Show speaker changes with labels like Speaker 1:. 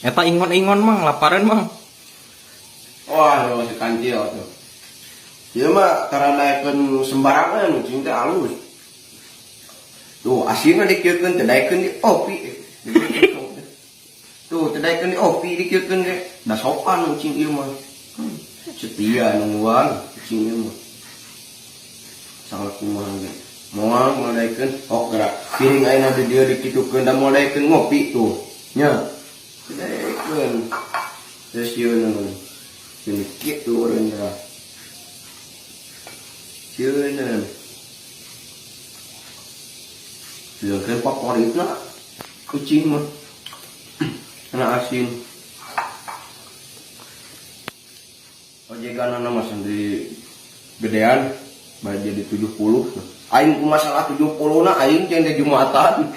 Speaker 1: Eta ingon-ingon mang, laparan mang.
Speaker 2: Wah, masih kancil tuh. Dia mah karena naikkan sembarangan, cinta halus. Tuh, asinnya dikirkan, tedaikan di opi. Tuh, tedaikan di opi dikirkan deh. Dah sopan cing ieu mah. Setia nungguan cing ieu mah. Sangat kumaha ge. Moal ngadaikeun, gerak. Piring ayeuna di dieu dikitukeun da ngadaikeun ngopi tuh. Nya. Tedaikan. Terus ieu naon. Sedikit tuh orang dah. Cieun. Sieukeun favoritna kucing mah. Kena asin. Ojegan nama sendiri gedean, baru jadi 70. Aing ku masalah 70 na aing jeung di Jumatan.